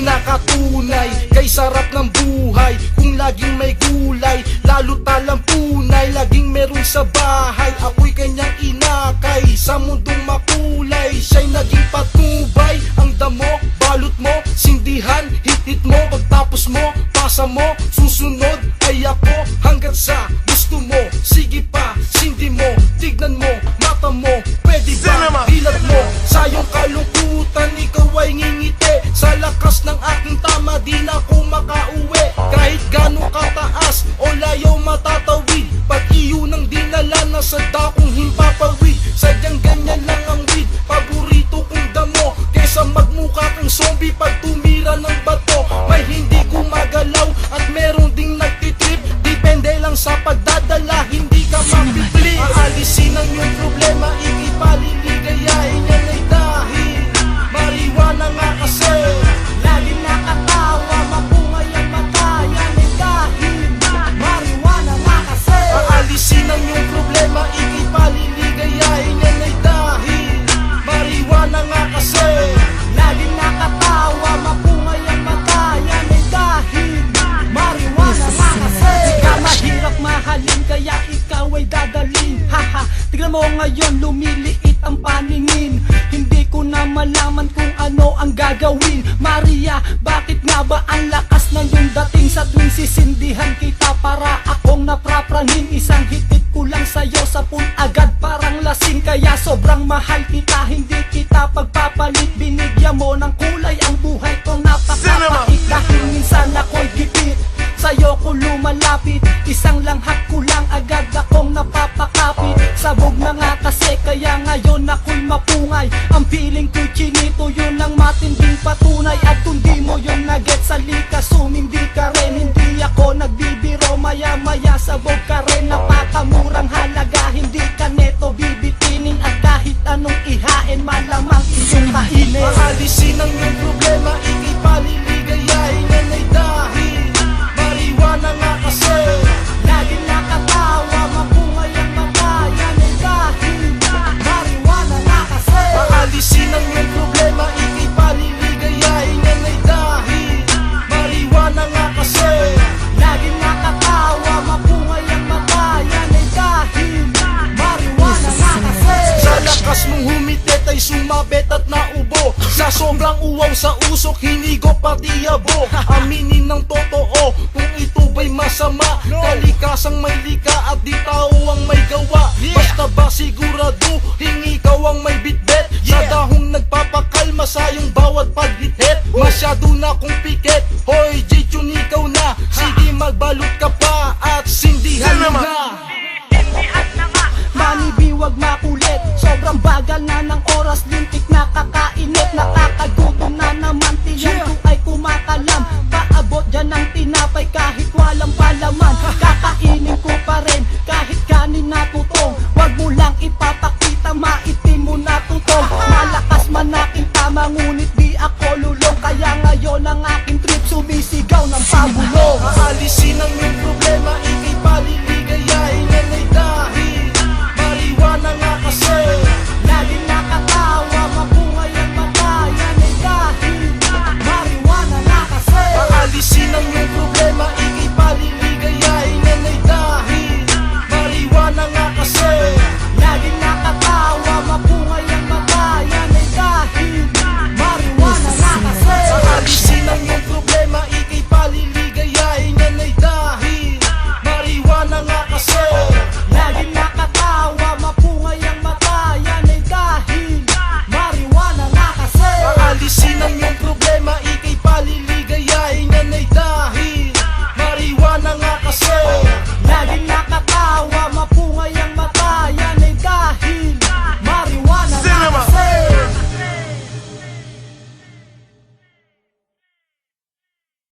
nakatunay kay sarap ng buhay. Kung laging may gulay, lalo talang punay. Laging meron sa bahay, ako'y kanyang inakay. Sa mundong makulay, siya'y naging patnubay. Ang damo, balot mo, sindihan, hit mo. Pagtapos mo, pasa mo, susunod ay ako. Hanggat sa gusto mo, sige pa, sindi mo. Tignan mo, mata mo, pwede ba, hilat mo. Sa iyong kalungkutan, ikaw ay ngingiti. Sa lakas ng aking tama, di na ako makauwi. Kahit gano'ng kataas o layo matatawid. Pag iyo nang dinala na sa dakong himpapawid. Sadyang ganyan lang ang weed, paborito kong damo. Kesa magmukha kang zombie pag tumira ng bato. May hindi gumagalaw at meron ding nagtitrip. Depende lang sa pagdadala, hindi ka mapipli. Aalisin ang iyong problema, ikipaliligayahin yan ay dahil marijuana nga kasi. Laging nakatawa, mapungay ang mata, yan ay dahil marijuana nga kasi. Aalisin ang iyong problema, ikipaliligayahin yan ay dahil marijuana nga kasi. Laging nakatawa, mapungay ang mata, yan ay dahil marijuana nga kasi. Di ka mahirap mahalin, kaya ikaw ay dadalhin. Haha, tignan mo ngayon, lumiliit ang paningin. Hindi ko na malaman kung ano ang gagawin. Maria, bakit nga ba ang lakas ng iyong dating? Sa tuwing sisindihan kita para akong naprapraning. Isang hitit ko lang sa'yo, 10 agad parang lasing. Kaya sobrang mahal kita, hindi kita pagpapalit. Binigyan mo ng kulay ang buhay kong napakapait. Dahil minsan ako'y gipit, sa'yo ko lumalapit. Isang langhap ko lang agad akong napapakapit. Sabog na nga kasi kaya ngayon ako'y mapungay. Ang feeling ko'y chinito, yun ang matinding patunay. At kung di mo yun naget sa likas, sumindi ka rin. Hindi ako nagbibiro, maya maya sabog ka rin. Napakamurang halaga, hindi ka neto bibitinin. At kahit anong ihain, malamang iyong kainin. Aalisin ang iyong problema, ikipaliligayahin yan ay dahil marijuana nga kasi. Laging nakatawa, mapungay ang mata, yan ay dahil marijuana nga kasi. Aalisin ang iyong problema, ikipaliligayahin yan ay dahil marijuana nga kasi. Laging nakatawa, mapungay ang mata, yan ay dahil marijuana nga kasi. Sa lakas mong humitit ay sumabit at naubo. Sa sobrang uwaw sa usok, hinigo pati yabo. Aminin ng totoo kung ito ba'y masama. Kalikasang may lika at di tao ang may gawa. Basta ba sigurado, hingi ikaw ang may bitbit. Sa dahong nagpapakalma sa iyong bawat paghit. Masyado na kong